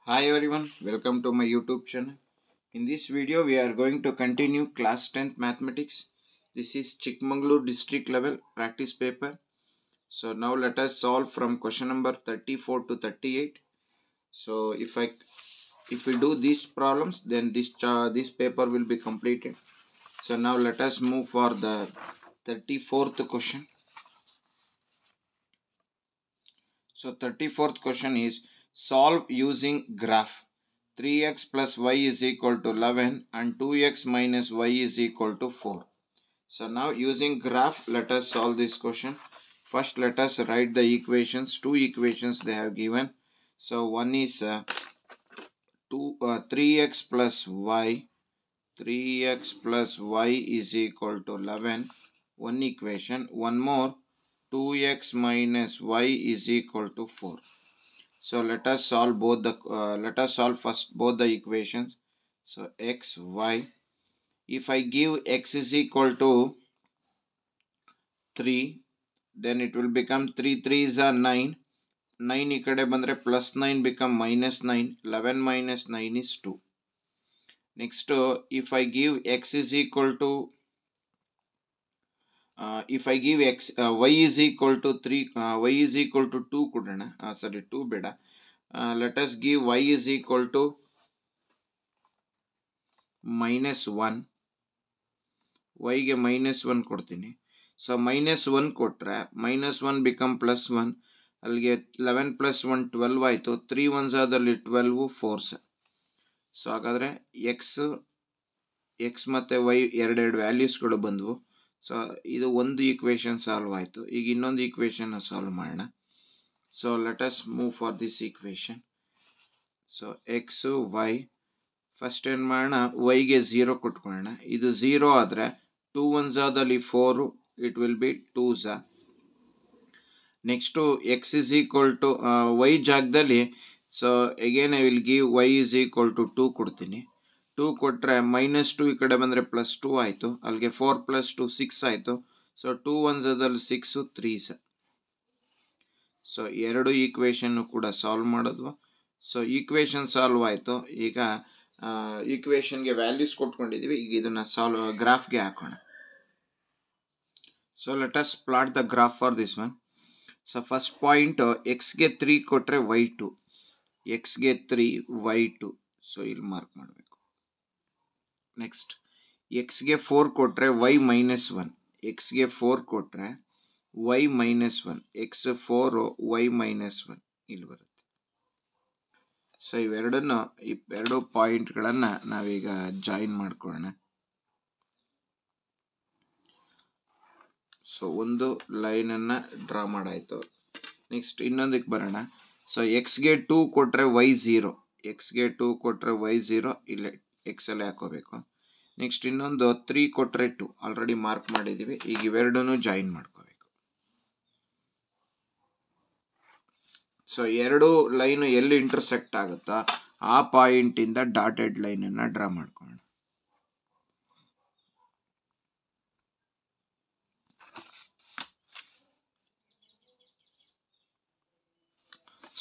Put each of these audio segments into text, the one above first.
Hi everyone, welcome to my YouTube channel. In this video, we are going to continue class 10th mathematics. This is Chikmagalur district level practice paper. So now let us solve from question number 34 to 38. So if we do these problems, then this paper will be completed. So now let us move for the 34th question. So 34th question is solve using graph. 3x plus y is equal to 11 and 2x minus y is equal to 4. So now using graph, let us solve this question. First let us write the equations. Two equations they have given. So one is 3x plus y. 3x plus y is equal to 11. One equation. One more 2x minus y is equal to 4. So let us solve first both the equations. So x, y. If I give x is equal to 3, then it will become 3 3s are 9. 9 ಈ ಕಡೆ ಬಂದ್ರೆ plus 9 become minus 9. 11 minus 9 is 2. Next, if I give x is equal to if I give y is equal to 3, y is equal to 2 ಕೊಡೋಣ. Sorry, 2 ಬೇಡ. Let us give y is equal to minus 1. y ಗೆ minus 1 ಕೊಡ್ತೀನಿ. So minus 1 ಕೊಟ್ರೆ minus 1 become plus 1. ಅಲ್ಲಿಗೆ 11 plus 1 12 ಆಯಿತು. 3 1s ಆದಲ್ಲಿ 12 4s. So ಹಾಗಾದರೆ X ಮತ್ತು ವೈ ಎರಡೆರಡು ವ್ಯಾಲ್ಯೂಸ್ಗಳು ಬಂದವು. ಸೊ ಇದು ಒಂದು ಈಕ್ವೇಷನ್ ಸಾಲ್ವ್ ಆಯಿತು. ಈಗ ಇನ್ನೊಂದು ಈಕ್ವೇಷನ್ ಸಾಲ್ವ್ ಮಾಡೋಣ. So let us move for this equation. So x y first ಏನು ಮಾಡೋಣ, ವೈಗೆ 0 ಕೊಟ್ಕೊಳ್ಳೋಣ. ಇದು 0 ಆದರೆ 2 1s ಆದಲ್ಲಿ 4, it will be 2s. Next x is equal to y ಜಾಗದಲ್ಲಿ, so again I will give y is equal to 2 ಕೊಡ್ತೀನಿ. 2 ಕೊಟ್ಟರೆ minus 2 ಈ ಕಡೆ ಬಂದರೆ ಪ್ಲಸ್ 2 ಆಯಿತು. ಅಲ್ಲಿಗೆ 4 ಪ್ಲಸ್ 2 6 ಆಯಿತು. ಸೊ 2 1s ಆದಲ್ಲಿ 6 3s. ಸೊ ಎರಡು ಈಕ್ವೇಷನ್ನು ಕೂಡ ಸಾಲ್ವ್ ಮಾಡಿದ್ವು. ಸೊ ಈಕ್ವೇಷನ್ ಸಾಲ್ವ್ ಆಯಿತು. ಈಗ ಈಕ್ವೇಷನ್ಗೆ ವ್ಯಾಲ್ಯೂಸ್ ಕೊಟ್ಕೊಂಡಿದ್ದೀವಿ. ಈಗ ಇದನ್ನು ಗ್ರಾಫ್ಗೆ ಹಾಕೋಣ. So let us plot the graph for this one. So first point ಎಕ್ಸ್ಗೆ 3 ಕೊಟ್ಟರೆ y2, ಎಕ್ಸ್ಗೆ 3 y2. ಸೊ ಇಲ್ಲಿ ಮಾರ್ಕ್ ಮಾಡಬೇಕು. ನೆಕ್ಸ್ಟ್ ಎಕ್ಸ್ಗೆ 4 ಕೊಟ್ಟರೆ y ಮೈನಸ್ 1, ಎಕ್ಸ್ಗೆ 4 ಕೊಟ್ಟರೆ y minus 1, x 4 y minus 1 ಇಲ್ಲಿ ಬರುತ್ತೆ. ಸೊ ಇವೆರಡು ಪಾಯಿಂಟ್ಗಳನ್ನು ನಾವೀಗ ಜಾಯಿನ್ ಮಾಡ್ಕೊಳ್ಳೋಣ. ಸೊ ಒಂದು ಲೈನನ್ನು ಡ್ರಾ ಮಾಡಾಯಿತು. ನೆಕ್ಸ್ಟ್ ಇನ್ನೊಂದಕ್ಕೆ ಬರೋಣ. ಸೊ ಎಕ್ಸ್ಗೆ 2 ಕೊಟ್ಟರೆ y 0, ಎಕ್ಸ್ಗೆ 2 ಕೊಟ್ಟರೆ y 0 ಇಲ್ಲೇ ಎಕ್ಸಲ್ಲಿ ಹಾಕೋಬೇಕು. ನೆಕ್ಸ್ಟ್ ಇನ್ನೊಂದು 3 ಕೊಟ್ಟರೆ 2 ಆಲ್ರೆಡಿ ಮಾರ್ಕ್ ಮಾಡಿದ್ದೀವಿ. ಈಗ ಇವೆರಡೂ ಜಾಯಿನ್ ಮಾಡ್ಕೋಬೇಕು. ಸೊ ಎರಡು ಲೈನು ಎಲ್ಲಿ ಇಂಟರ್ಸೆಕ್ಟ್ ಆಗುತ್ತಾ ಆ ಪಾಯಿಂಟಿಂದ ಡಾಟೆಡ್ ಲೈನನ್ನು ಡ್ರಾ ಮಾಡ್ಕೊಳ್ಳೋಣ.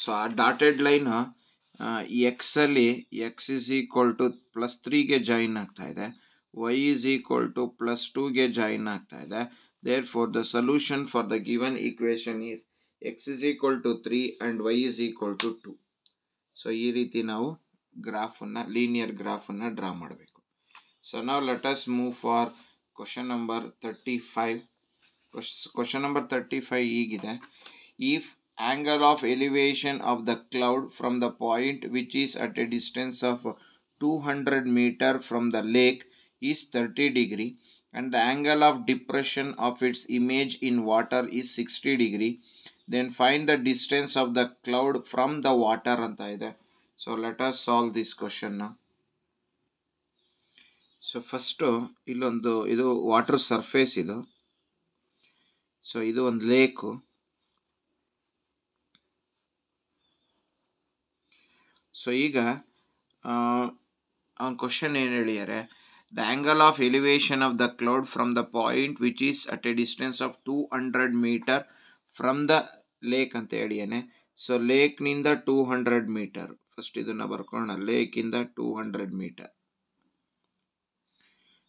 ಸೊ ಆ ಡಾಟೆಡ್ ಲೈನ್ ಎಕ್ಸಲ್ಲಿ x is equal to plus 3ಗೆ ಜಾಯಿನ್ ಆಗ್ತಾ ಇದೆ, y is equal to plus 2ಗೆ ಜಾಯಿನ್ ಆಗ್ತಾ ಇದೆ. Therefore the solution for the given equation is x is equal to 3 and y is equal to 2. So ಈ ರೀತಿ ನಾವು linear ಗ್ರಾಫನ್ನು ಡ್ರಾ ಮಾಡಬೇಕು. ಸೊ ನಾವು let us move for question number 35. Question number 35 ಹೀಗಿದೆ. If angle of elevation of the cloud from the point which is at a distance of 200 meter from the lake is 30 degree and the angle of depression of its image in water is 60 degree, then find the distance of the cloud from the water anta ide. So let us solve this question now. So first ಇದು water surface ಇದು. So ಇದು ಒಂದು lake. So ಈಗ ಅವನ question ಏನು ಹೇಳಿದ್ದಾರೆ, the angle of elevation of the cloud from the point which is at a distance of 200 meter from the lake ಅಂತ ಹೇಳಿಯಾನೆ. ಸೊ ಲೇಕ್ನಿಂದ 200 ಮೀಟರ್ ಫಸ್ಟ್ ಇದನ್ನು ಬರ್ಕೊಳ್ಳೋಣ. ಲೇಕಿಂದ 200 ಮೀಟರ್.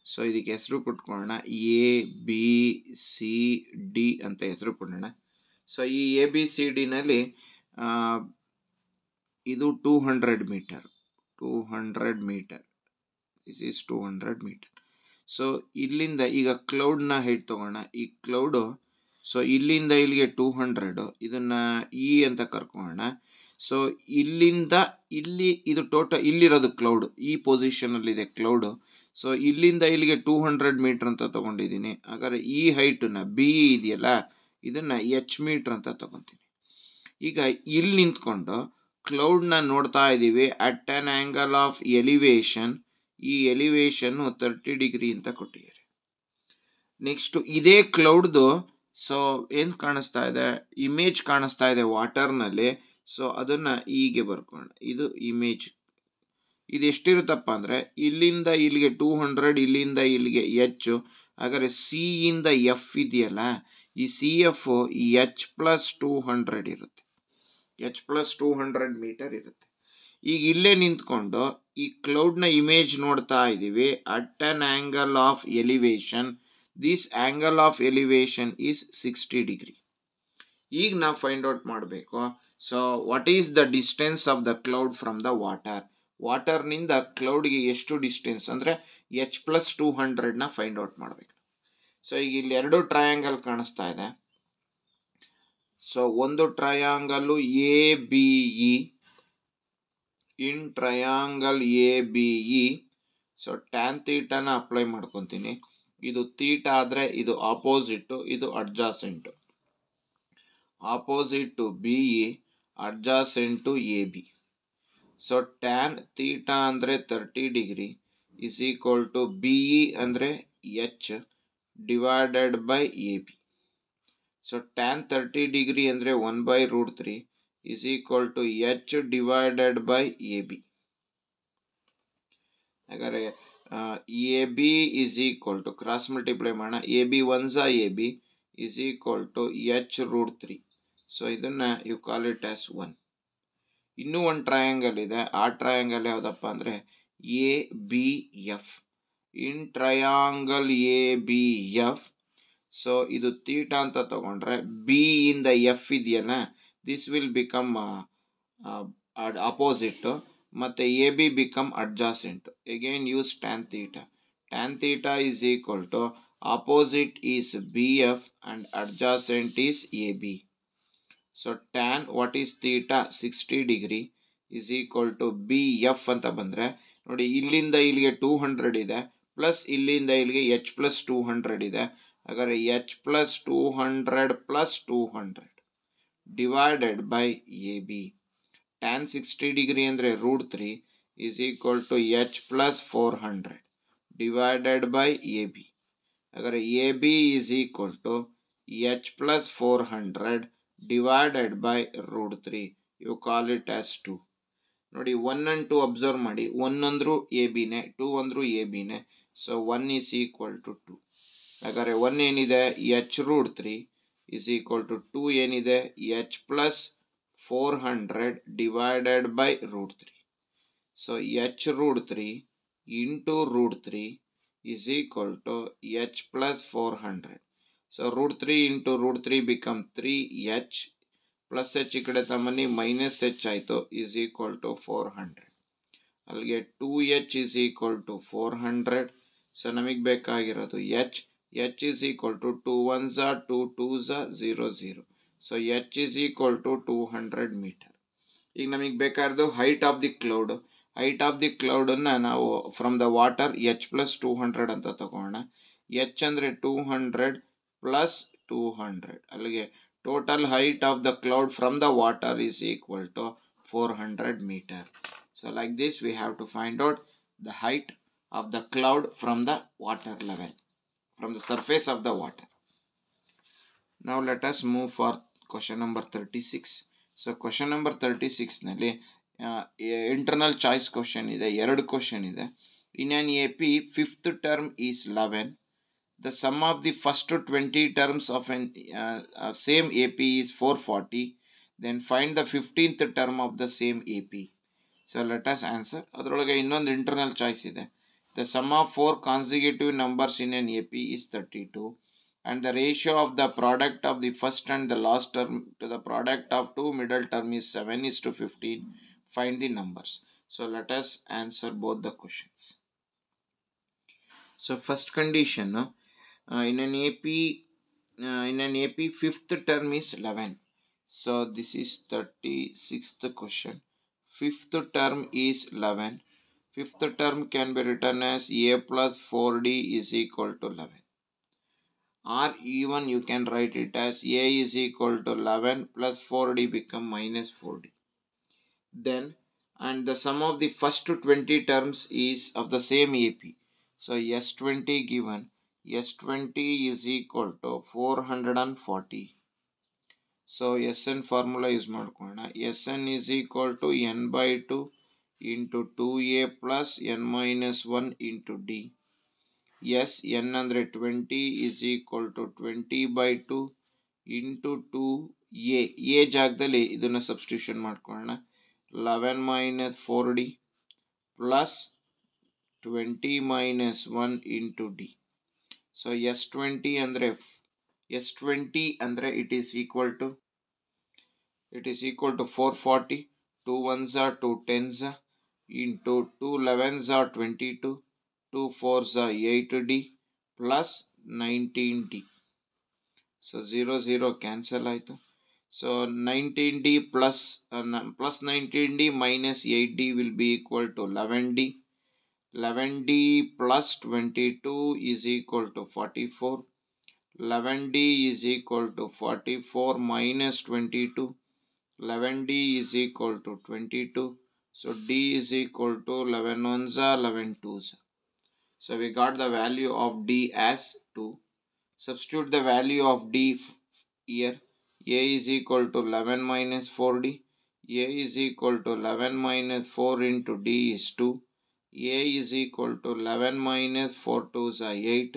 ಸೊ ಇದಕ್ಕೆ ಹೆಸರು ಕೊಟ್ಕೊಳ್ಳೋಣ ABCD ಅಂತ ಹೆಸರು ಕೊಡೋಣ. ಸೊ ಈ ABCDನಲ್ಲಿ ಇದು 200 meter. 200 meter. This is 200 meter. So ಇಲ್ಲಿಂದ ಈಗ ಕ್ಲೌಡ್ನ ಹೈಟ್ ತಗೋಣ. ಈ ಕ್ಲೌಡು ಸೊ ಇಲ್ಲಿಂದ ಇಲ್ಲಿಗೆ 200, ಇದನ್ನ E ಅಂತ ಕರ್ಕೊಳ್ಳೋಣ. ಸೊ ಇಲ್ಲಿಂದ ಇಲ್ಲಿ ಇದು ಟೋಟಲ್ ಇಲ್ಲಿರೋದು ಕ್ಲೌಡ್, ಈ ಪೊಸಿಷನಲ್ಲಿ ಇದೆ ಕ್ಲೌಡು. ಸೊ ಇಲ್ಲಿಂದ ಇಲ್ಲಿಗೆ 200 ಮೀಟರ್ ಅಂತ ತಗೊಂಡಿದ್ದೀನಿ. ಹಾಗಾದ್ರೆ ಈ ಹೈಟನ್ನ B ಇದೆಯಲ್ಲ ಇದನ್ನ H ಮೀಟರ್ ಅಂತ ತಗೊತೀನಿ. ಈಗ ಇಲ್ಲಿ ನಿಂತ್ಕೊಂಡು ಕ್ಲೌಡ್ನ ನೋಡ್ತಾ ಇದ್ದೀವಿ at on angle of elevation. ಈ ಎಲಿವೇಶನ್ 30 ಡಿಗ್ರಿ ಅಂತ ಕೊಟ್ಟಿದ್ದಾರೆ. ನೆಕ್ಸ್ಟ್ ಇದೇ ಕ್ಲೌಡ್ದು ಸೊ ಏನು ಕಾಣಿಸ್ತಾ ಇದೆ, ಇಮೇಜ್ ಕಾಣಿಸ್ತಾ ಇದೆ ವಾಟರ್ನಲ್ಲಿ. ಸೊ ಅದನ್ನ ಹೀಗೆ ಬರ್ಕೊಳ್ಳೋಣ. ಇದು ಇಮೇಜ್. ಇದು ಎಷ್ಟಿರುತ್ತಪ್ಪ ಅಂದರೆ ಇಲ್ಲಿಂದ ಇಲ್ಲಿಗೆ 200, ಇಲ್ಲಿಂದ ಇಲ್ಲಿಗೆ H. ಹಾಗಾದರೆ C ಇಂದ F ಇದೆಯಲ್ಲ, ಈ CF H+200 ಇರುತ್ತೆ. H+200 ಮೀಟರ್ ಇರುತ್ತೆ. ಈಗ ಇಲ್ಲೇ ನಿಂತ್ಕೊಂಡು ಈ ಕ್ಲೌಡ್ನ ಇಮೇಜ್ ನೋಡ್ತಾ ಇದ್ದೀವಿ at an angle of elevation. This angle of elevation is 60 degree. ಈಗ ನಾವು ಫೈಂಡ್ ಔಟ್ ಮಾಡಬೇಕು. So what is the distance of the cloud from the water. ವಾಟರ್ನಿಂದ ಕ್ಲೌಡ್ಗೆ ಎಷ್ಟು ಡಿಸ್ಟೆನ್ಸ್ ಅಂದರೆ H+200ನ ಫೈಂಡ್ ಔಟ್ ಮಾಡಬೇಕು. ಸೊ ಈಗ ಇಲ್ಲಿ ಎರಡು ಟ್ರಯಾಂಗಲ್ ಕಾಣಿಸ್ತಾ ಇದೆ. ಸೊ ಒಂದು triangle ABE. In triangle ABE so tan ಥೀಟಾನ ಅಪ್ಲೈ ಮಾಡ್ಕೊತೀನಿ. ಇದು ಥೀಟಾ ಆದರೆ ಇದು ಆಪೋಸಿಟ್, ಇದು adjacent. Opposite to BE, ಅಡ್ಜಾಸೆಂಟ್ to AB. So tan theta ಅಂದರೆ 30 degree is equal to BE ಅಂದರೆ H divided by AB. So tan 30 degree ಅಂದರೆ 1/√3 is equal to H divided by AB. ಹಾಗಾದರೆ AB is equal to cross multiply ಮಾಡೋಣ. AB 1s AB is equal to H√3. So ಇದನ್ನು you call it as 1. ಇನ್ನೂ ಒಂದು triangle ಇದೆ. ಆ triangle ಯಾವುದಪ್ಪ ಅಂದರೆ ABF. In triangle ABF so ಇದು ಥೀಟಾ ಅಂತ ತಗೊಂಡ್ರೆ B ಇಂದ F ಇದೆಯಲ್ಲ, this will become opposite ಮತ್ತು AB become adjacent. Again use tan theta. Tan theta is equal to opposite is BF and adjacent is AB. So tan what is theta 60 degree is equal to BF ಅಂತ ಬಂದರೆ ನೋಡಿ, ಇಲ್ಲಿಂದ ಇಲ್ಲಿಗೆ 200 ಇದೆ plus ಇಲ್ಲಿಂದ ಇಲ್ಲಿಗೆ H+200 ಇದೆ. ಹಾಗಾದರೆ H+200 plus 200 divided by AB. Tan 60 degree ಅಂದರೆ √3 is equal to H+400 divided by AB. ಹಾಗಾದರೆ AB is equal to H+400 divided by √3. You call it as 2. ನೋಡಿ 1 and 2 ಅಬ್ಸರ್ವ್ ಮಾಡಿ. 1 ಅಂದರೂ ABನೇ, 2 ಅಂದರೂ ABನೇ. So 1 is equal to 2. ಹಾಗಾದರೆ 1 ಏನಿದೆ H√3 is equal to 2 ಏನಿದೆ H+400 divided by √3. So H√3 into √3 is equal to H+400. So √3 into √3 become 3H plus H ಈ ಕಡೆ ತಮ್ಮನಿ ಮೈನಸ್ H ಆಯಿತು is equal to 400. ಅಲ್ಲಿಗೆ 2H is equal to 400. So ನಮಗೆ ಬೇಕಾಗಿರೋದು H is equal to 2 1s 2 2s 0 0. So H is equal to 200 metre. ಈಗ ನಮಗೆ ಬೇಕಾಗಿರೋದು height of the cloud. Height of the ಕ್ಲೌಡನ್ನು ನಾವು ಫ್ರಮ್ ದ ವಾಟರ್ H+200 ಅಂತ ತಗೋಣ. H ಅಂದರೆ 200 ಪ್ಲಸ್ 200. ಅಲ್ಲಿಗೆ total height of the cloud from the water is equal to 400 meter. So like this we have to find out the height of the cloud from the water level, from the surface of the water. Now let us move for question number 36. So question number 36 ನಲ್ಲಿ internal choice question ಇದೆ, ಎರಡು question ಇದೆ. In an AP, fifth term is 11. The sum of the first 20 terms of an same AP is 440. Then find the 15th term of the same AP. So let us answer. ಅದರೊಳಗೆ ಇನ್ನೊಂದು internal choice ಇದೆ. The sum of 4 consecutive numbers in an AP is 32 and the ratio of the product of the first and the last term to the product of two middle term is 7:15. Find the numbers. So let us answer both the questions. So first condition, in an AP fifth term is 11. So this is 36th question. Fifth term is 11. Fifth term can be written as A plus 4D is equal to 11. Or even you can write it as A is equal to 11 plus 4D become minus 4D. Then, and the sum of the first 20 terms is of the same AP. So S20 given, S20 is equal to 440. So Sn formula is ಮಾಡ್ಕೊಳ್ಳೋಣ. Sn is equal to n by 2 into 2a plus n minus 1 into d. Yes, n ಅಂದರೆ 20 is equal to 20 by 2 into 2a. a ಜಾಗದಲ್ಲಿ ಇದನ್ನು substitution ಮಾಡ್ಕೊಳ್ಳೋಣ. 11 minus 4d plus 20 minus 1 into d. So S20 ಅಂದರೆ it is equal to 440. 2 1s are 2 10s into 2 11s are 22. 2 4s are 8d plus 19d. So 0 0 cancel ಆಯಿತು. So 19d plus 19d minus 8d will be equal to 11d. 11d plus 22 is equal to 44. 11d is equal to 44 minus 22. 11d is equal to 22. So d is equal to 11 ones are 11 twos. So we got the value of d as 2. Substitute the value of d here. A is equal to 11 minus 4d. A is equal to 11 minus 4 into d is 2. A is equal to 11 minus 4 2s are 8.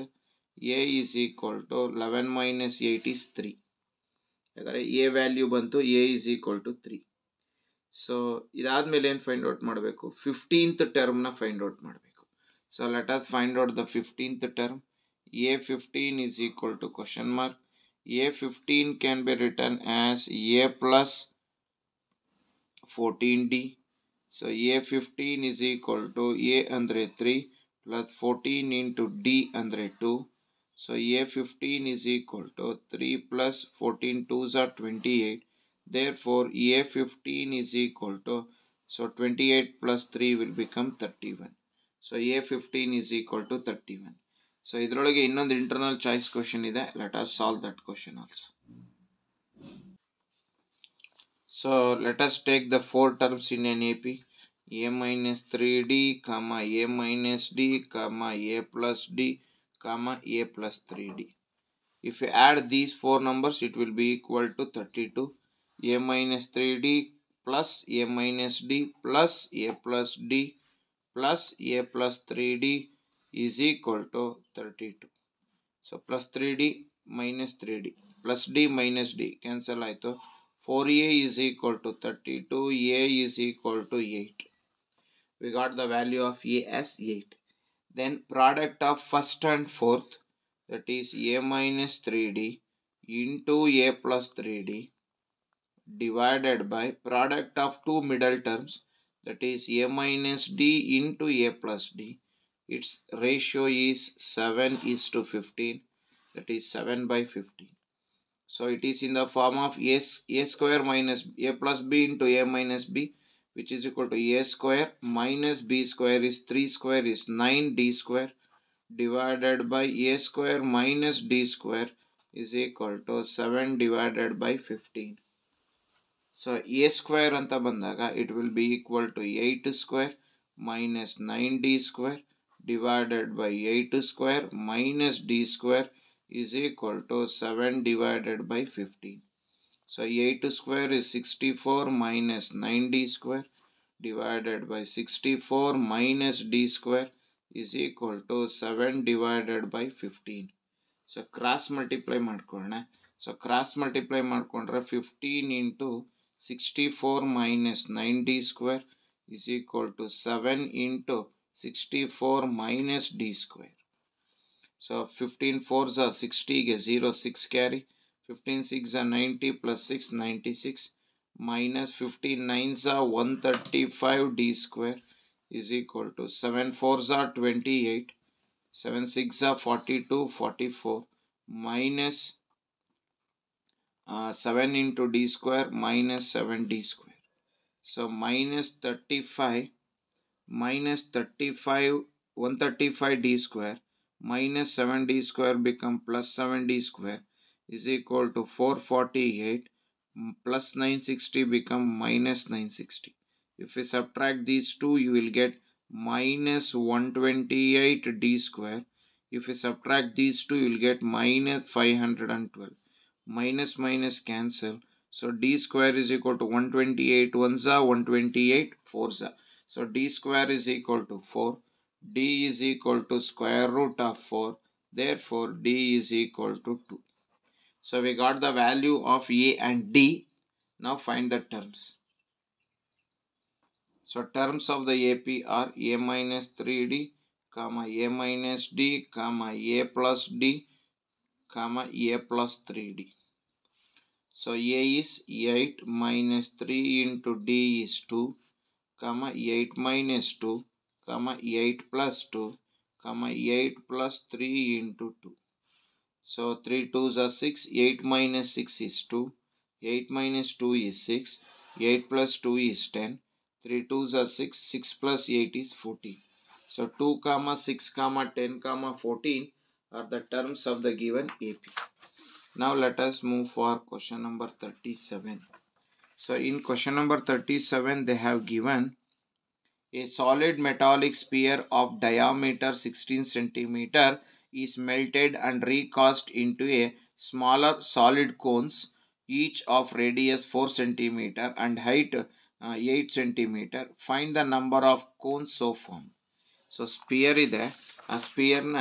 A is equal to 11 minus 8 is 3. ಯಾಕಂದರೆ A value ಬಂತು, A is equal to 3. So ಇದಾದ್ಮೇಲೆ ಏನು find out ಮಾಡಬೇಕು? 15th ಟರ್ಮ್ನ find out ಮಾಡಬೇಕು. So let us find out the 15th term. A15 is equal to question mark. A15 can be written as A plus 14d. So A15 is equal to A andre 3 plus 14 into d andre 2. So A15 is equal to 3 plus 14 2s are 28. Therefore A15 is equal to, so 28 plus 3 will become 31. So A15 is equal to 31. So ಇದರೊಳಗೆ ಇನ್ನೊಂದು internal choice question ಇದೆ. Let us solve that question also. So let us take the 4 terms in an AP. A minus 3d, comma A minus d, comma A plus d, comma A plus 3d. If you add these 4 numbers, it will be equal to 32. A minus 3d plus A minus d plus A plus d plus A plus 3d is equal to 32. So plus 3d minus 3d plus d minus d cancel ಆಯಿತು. 4a is equal to 32. A is equal to 8. We got the value of A as 8. Then product of first and fourth, that is A minus 3d into A plus 3d divided by product of two middle terms, that is A minus d into A plus d. Its ratio is 7:15, that is 7 by 15. So it is in the form of A square minus A plus b into A minus b, which is equal to A square minus b square is 3 square is 9d square divided by A square minus d square is equal to 7 divided by 15. So A square anta bandaga it will be equal to 8 square minus 9d square divided by 8 square minus d square is equal to 7 divided by 15. So 8 square is 64 minus 9d square divided by 64 minus d square is equal to 7 divided by 15. So cross multiply ಮಾಡ್ಕೊಳ್ಳೋಣ. So cross multiply ಮಾಡ್ಕೊಂಡ್ರೆ 15 into 64 minus 9d square is equal to 7 into 64 minus d square. So 15 4s are 60 ಗೆ 0 6 carry. 15 6 are 90 plus 6 96 minus 15 9s are 135 d square is equal to 7 4s are 28. 7 6 are 42 44 minus 7 into d square minus 7 d square. So minus 35 135 d square minus 7 d square become plus 7 d square is equal to 448 plus 960 become minus 960. If we subtract these two, you will get minus 128 d square. If we subtract these two, you will get minus 512. Minus minus cancel. So d square is equal to 128 ones are 128 fours are. So d square is equal to 4. D is equal to square root of 4. Therefore d is equal to 2. So we got the value of a and d. Now find the terms. So terms of the AP are a minus 3d, comma a minus d, comma a plus d, comma a plus 3d. So a is 8 minus 3 into d is 2, comma 8 minus 2, comma 8 plus 2, comma 8 plus 3 into 2. So 3 2s are 6, 8 minus 6 is 2, 8 minus 2 is 6, 8 plus 2 is 10, 3 2s are 6, 6 plus 8 is 14. So 2 comma 6 comma 10 comma 14 are the terms of the given AP. Now let us move for question number 37. So in question number 37 they have given a solid metallic sphere of diameter 16 centimeter is melted and recast into a smaller solid cones, each of radius 4 centimeter and height 8 centimeter. Find the number of cones so formed. So sphere ಇದೆ, ಆ ಸ್ಪಿಯರ್ನ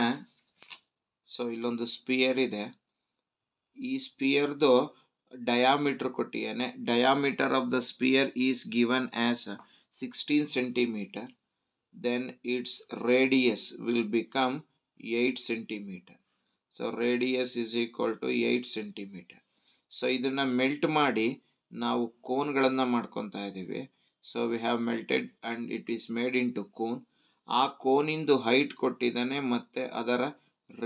ಇಲ್ಲೊಂದು sphere ಇದೆ. ಈ ಸ್ಪಿಯರ್ದು diameter ಕೊಟ್ಟಿಯಾನೆ. Diameter of the sphere is given as 16 centimeter. Then its radius will become 8 centimeter. So radius is equal to 8 centimeter. So ಇದನ್ನ melt ಮಾಡಿ ನಾವು ಕೋನ್ಗಳನ್ನು ಮಾಡ್ಕೊತಾ ಇದ್ದೀವಿ. So we have melted and it is made into cone. ಆ ಕೋನಿಂದು height ಕೊಟ್ಟಿದ್ದಾನೆ ಮತ್ತೆ ಅದರ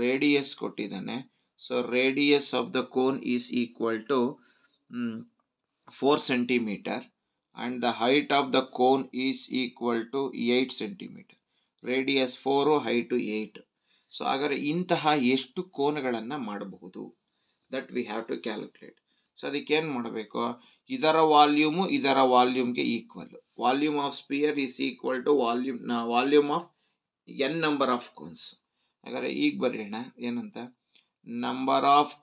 radius ಕೊಟ್ಟಿದ್ದಾನೆ. So radius of the cone is equal to 4 centimeter and the height of the cone is equal to 8 centimeter. Radius 4, height 8. So ಹಾಗಾದರೆ ಇಂತಹ ಎಷ್ಟು ಕೋನಗಳನ್ನು ಮಾಡಬಹುದು, that we have to calculate. So ಅದಕ್ಕೆ ಏನು ಮಾಡಬೇಕು, ಇದರ ವಾಲ್ಯೂಮು ಇದರ ವಾಲ್ಯೂಮ್ಗೆ ಈಕ್ವಲ್. Volume of sphere is equal to volume of n number of cones. ಹಾಗಾದರೆ ಈಗ ಬರೆಯೋಣ ಏನಂತ, number of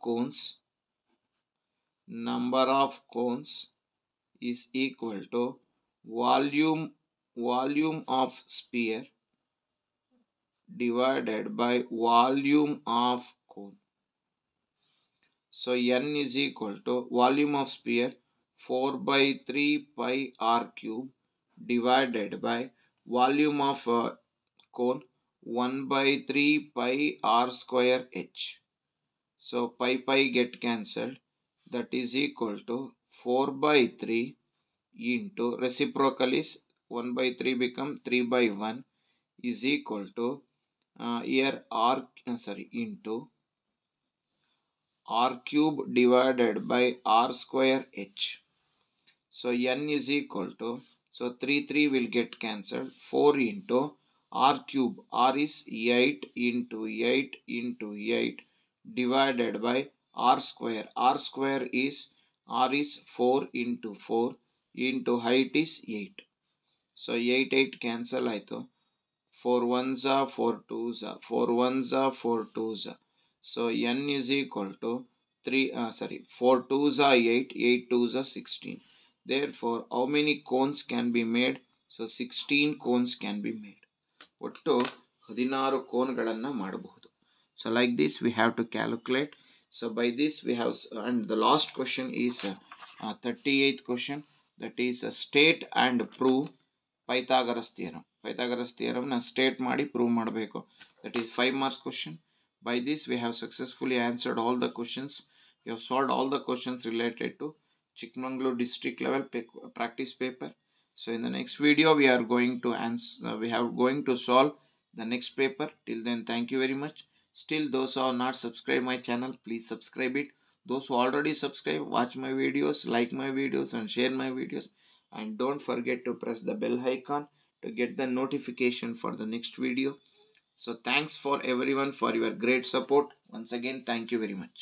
cones is equal to volume of sphere divided by volume of cone. So n is equal to volume of sphere 4 by 3 pi r cube divided by volume of cone 1 by 3 pi r square h. So pi get cancelled, that is equal to 4 by 3 into reciprocal is 1 by 3 become 3 by 1 is equal to into r cube divided by r square h. So n is equal to, so 3 will get cancelled, 4 into r cube, r is 8 into 8 into 8 divided by r square. R square is, r is 4 into 4 into height is 8. So 8 cancel ಆಯಿತು. 4 1s are 4 2s are 4 1s are 4 2s are. So n is equal to 4 2s are 8, 8 2s are 16. Therefore how many cones can be made? So 16 cones can be made. ಒಟ್ಟು 16 ಕೋನ್ಗಳನ್ನು ಮಾಡಬಹುದು. So like this we have to calculate. So by this we have, and the last question is 38th question, that is state and prove Pythagoras theorem na state ಮಾಡಿ prove ಮಾಡಬೇಕು. That is 5 marks question. By this we have successfully answered all the questions. We have solved all the questions related to Chikmagalur district level practice paper. So in the next video we are going to solve the next paper. Till then, thank you very much. Still, those who are not subscribed my channel, please subscribe it. Those who already subscribe, watch my videos, like my videos and share my videos. And don't forget to press the bell icon to get the notification for the next video. So thanks for everyone for your great support. Once again, thank you very much.